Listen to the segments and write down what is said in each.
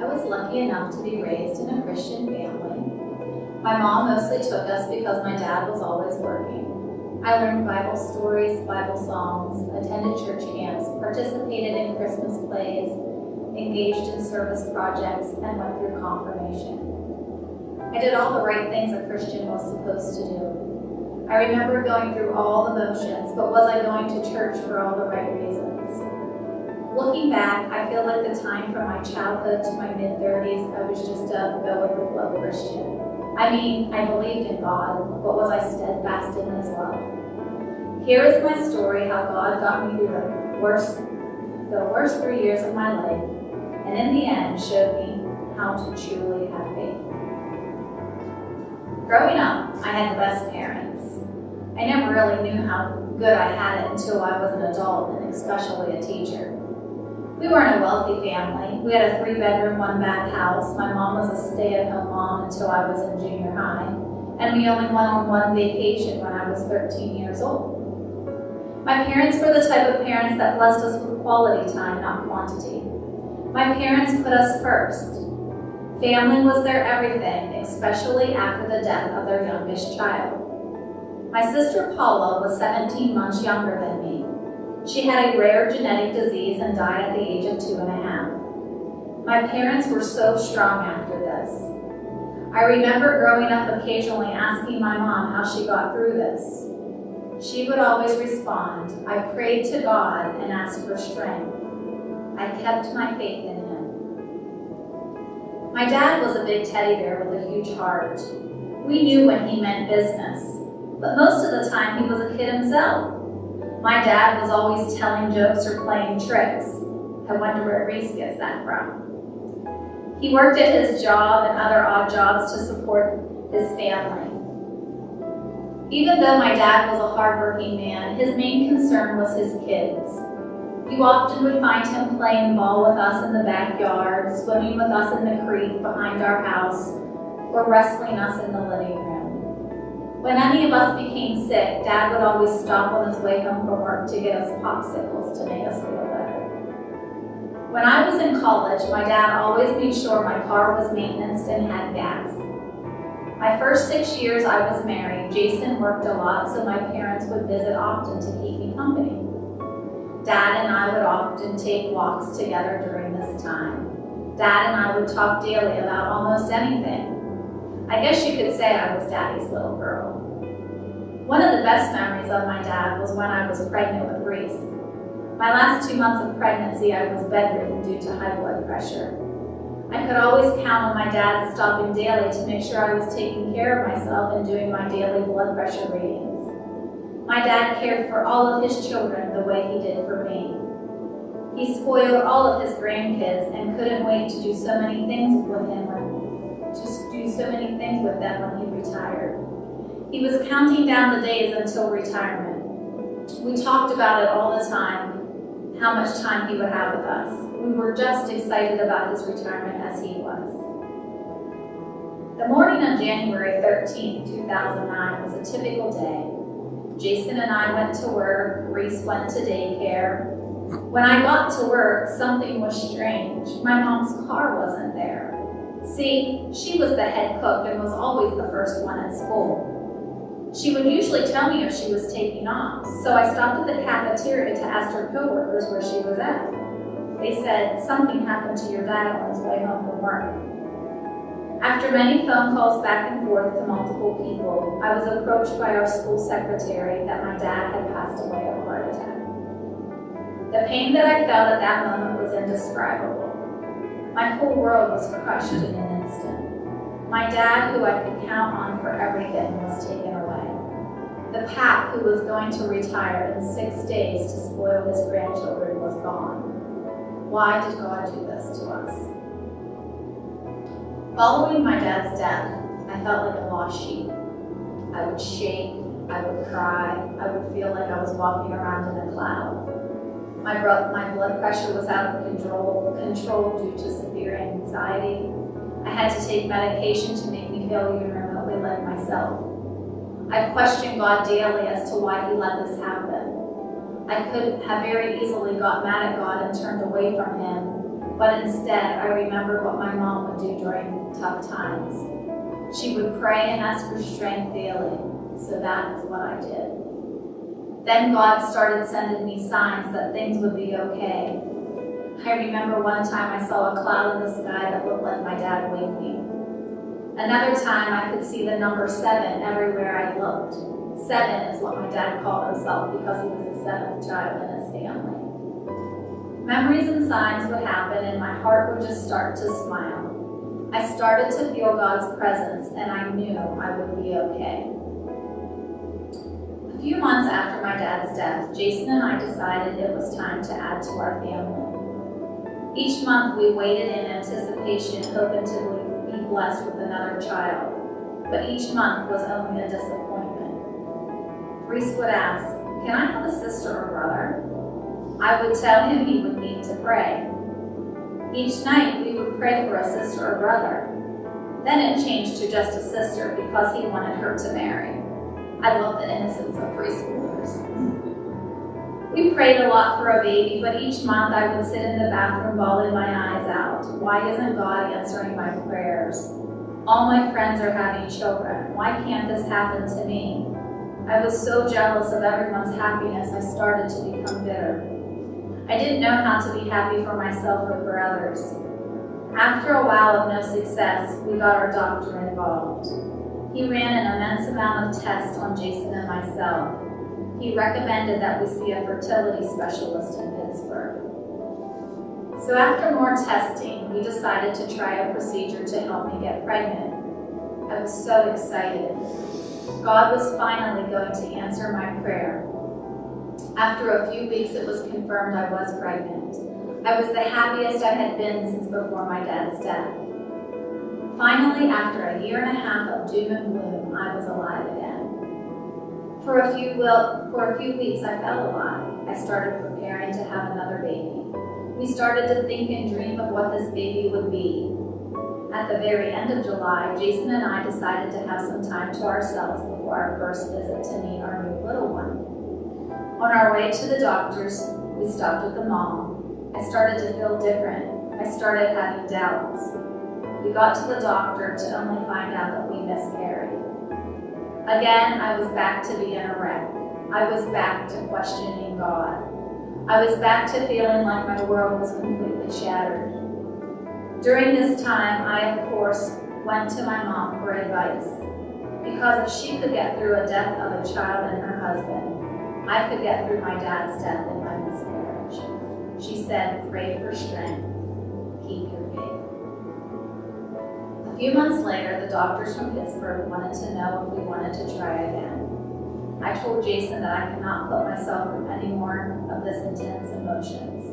I was lucky enough to be raised in a Christian family. My mom mostly took us because my dad was always working. I learned Bible stories, Bible songs, attended church camps, participated in Christmas plays, engaged in service projects, and went through confirmation. I did all the right things a Christian was supposed to do. I remember going through all the motions, but was I going to church for all the right reasons? Looking back, I feel like the time from my childhood to my mid-30s, I was just a go-with-the-flow Christian. I mean, I believed in God, but was I steadfast in His love? Here is my story, how God got me through the worst 3 years of my life, and in the end showed me how to truly have faith. Growing up, I had the best parents. I never really knew how good I had it until I was an adult, and especially a teacher. We weren't a wealthy family. We had a 3-bedroom, 1-bath house. My mom was a stay-at-home mom until I was in junior high, and we only went on one vacation when I was 13 years old. My parents were the type of parents that blessed us with quality time, not quantity. My parents put us first. Family was their everything, especially after the death of their youngest child. My sister Paula was 17 months younger than me. She had a rare genetic disease and died at the age of 2.5. My parents were so strong after this. I remember growing up occasionally asking my mom how she got through this. She would always respond, "I prayed to God and asked for strength. I kept my faith in Him." My dad was a big teddy bear with a huge heart. We knew when he meant business, but most of the time he was a kid himself. My dad was always telling jokes or playing tricks. I wonder where Reese gets that from. He worked at his job and other odd jobs to support his family. Even though my dad was a hardworking man, his main concern was his kids. You often would find him playing ball with us in the backyard, swimming with us in the creek behind our house, or wrestling us in the living room. When any of us became sick, Dad would always stop on his way home from work to get us popsicles to make us feel better. When I was in college, my dad always made sure my car was maintained and had gas. My first 6 years I was married, Jason worked a lot, so my parents would visit often to keep me company. Dad and I would often take walks together during this time. Dad and I would talk daily about almost anything. I guess you could say I was Daddy's little girl. One of the best memories of my dad was when I was pregnant with Reese. My last 2 months of pregnancy, I was bedridden due to high blood pressure. I could always count on my dad stopping daily to make sure I was taking care of myself and doing my daily blood pressure readings. My dad cared for all of his children the way he did for me. He spoiled all of his grandkids and couldn't wait to do so many things with them when he retired. He was counting down the days until retirement. We talked about it all the time, how much time he would have with us. We were just excited about his retirement as he was. The morning of January 13, 2009 was a typical day. Jason and I went to work, Reese went to daycare. When I got to work, something was strange. My mom's car wasn't there. See, she was the head cook and was always the first one at school. She would usually tell me if she was taking off, so I stopped at the cafeteria to ask her coworkers where she was at. They said, "Something happened to your dad on his way home from work." After many phone calls back and forth to multiple people, I was approached by our school secretary that my dad had passed away of a heart attack. The pain that I felt at that moment was indescribable. My whole world was crushed in an instant. My dad, who I could count on for everything, was taken away. The Pat, who was going to retire in 6 days to spoil his grandchildren, was gone. Why did God do this to us? Following my dad's death, I felt like a lost sheep. I would shake, I would cry, I would feel like I was walking around in a cloud. My blood pressure was out of control due to severe anxiety. I had to take medication to make me feel even remotely like myself. I questioned God daily as to why He let this happen. I could have very easily got mad at God and turned away from Him, but instead I remembered what my mom would do during tough times. She would pray and ask for strength daily, so that is what I did. Then God started sending me signs that things would be okay. I remember one time I saw a cloud in the sky that looked like my dad winking. Another time I could see the number 7 everywhere I looked. 7 is what my dad called himself because he was the 7th child in his family. Memories and signs would happen and my heart would just start to smile. I started to feel God's presence and I knew I would be okay. A few months after my dad's death, Jason and I decided it was time to add to our family. Each month we waited in anticipation, hoping to be blessed with another child, but each month was only a disappointment. Reese would ask, "Can I have a sister or brother?" I would tell him he would need to pray. Each night we would pray for a sister or brother. Then it changed to just a sister because he wanted her to marry. I love the innocence of preschoolers. We prayed a lot for a baby, but each month I would sit in the bathroom bawling my eyes out. Why isn't God answering my prayers? All my friends are having children. Why can't this happen to me? I was so jealous of everyone's happiness, I started to become bitter. I didn't know how to be happy for myself or for others. After a while of no success, we got our doctor involved. He ran an immense amount of tests on Jason and myself. He recommended that we see a fertility specialist in Pittsburgh. So after more testing, we decided to try a procedure to help me get pregnant. I was so excited. God was finally going to answer my prayer. After a few weeks, it was confirmed I was pregnant. I was the happiest I had been since before my dad's death. Finally, after a year and a half of doom and gloom, I was alive again. For a few weeks, I felt alive. I started preparing to have another baby. We started to think and dream of what this baby would be. At the very end of July, Jason and I decided to have some time to ourselves before our first visit to meet our new little one. On our way to the doctor's, we stopped at the mall. I started to feel different. I started having doubts. We got to the doctor to only find out that we miscarried. Again, I was back to being a wreck. I was back to questioning God. I was back to feeling like my world was completely shattered. During this time, I, of course, went to my mom for advice. Because if she could get through a death of a child and her husband, I could get through my dad's death and my miscarriage. She said, "Pray for strength. Keep your faith." A few months later, the doctors from Pittsburgh wanted to know if we wanted to try again. I told Jason that I could not put myself through any more of this intense emotions.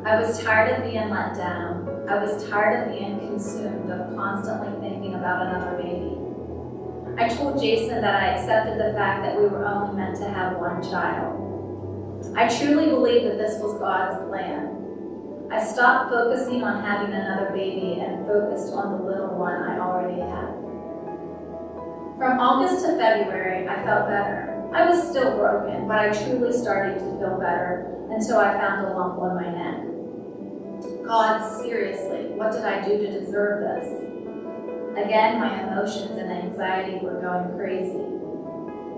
I was tired of being let down. I was tired of being consumed, of constantly thinking about another baby. I told Jason that I accepted the fact that we were only meant to have one child. I truly believe that this was God's plan. I stopped focusing on having another baby and focused on the little one I already had. From August to February, I felt better. I was still broken, but I truly started to feel better until I found a lump on my neck. God, seriously, what did I do to deserve this? Again, my emotions and anxiety were going crazy.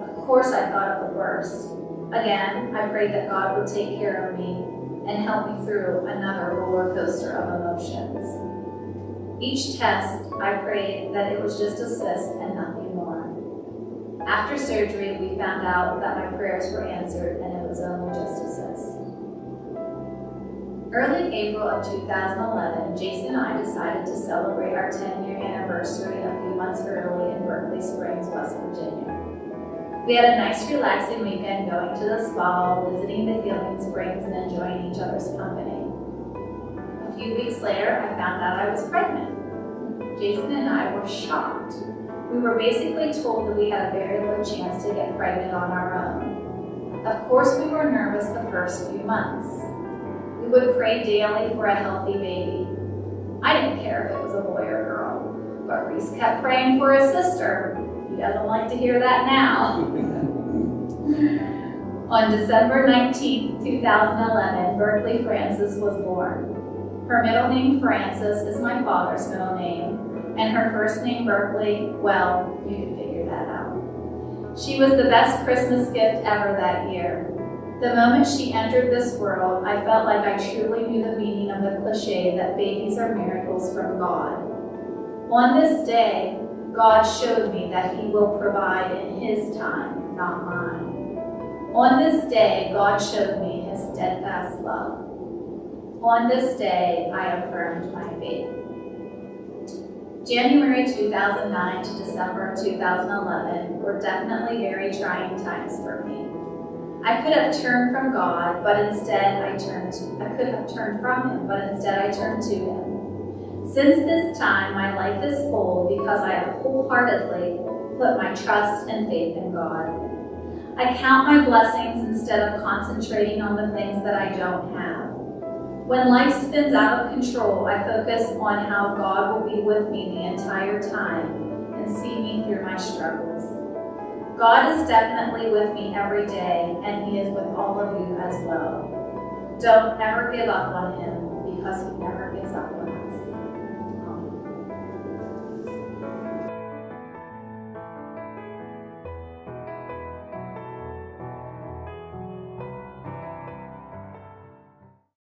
Of course, I thought of the worst. Again, I prayed that God would take care of me and help me through another roller coaster of emotions. Each test, I prayed that it was just a cyst and nothing more. After surgery, we found out that my prayers were answered and it was only just a cyst. Early April of 2011, Jason and I decided to celebrate our 10-year anniversary a few months early in Berkeley Springs, West Virginia. We had a nice, relaxing weekend going to the spa, visiting the healing springs, and enjoying each other's company. A few weeks later, I found out I was pregnant. Jason and I were shocked. We were basically told that we had a very low chance to get pregnant on our own. Of course, we were nervous the first few months. We would pray daily for a healthy baby. I didn't care if it was a boy or girl, but Reese kept praying for his sister. He doesn't like to hear that now. On December 19, 2011, Berkeley Francis was born. Her middle name, Frances, is my father's middle name, and her first name, Berkeley, well, you can figure that out. She was the best Christmas gift ever that year. The moment she entered this world, I felt like I truly knew the meaning of the cliche that babies are miracles from God. On this day, God showed me that He will provide in His time, not mine. On this day, God showed me His steadfast love. On this day, I affirmed my faith. January 2009 to December 2011 were definitely very trying times for me. I could have turned from God, but instead I could have turned from Him, but instead I turned to Him. Since this time, my life is whole because I have wholeheartedly put my trust and faith in God. I count my blessings instead of concentrating on the things that I don't have. When life spins out of control, I focus on how God will be with me the entire time and see me through my struggles. God is definitely with me every day, and He is with all of you as well. Don't ever give up on Him because He never gives up on us.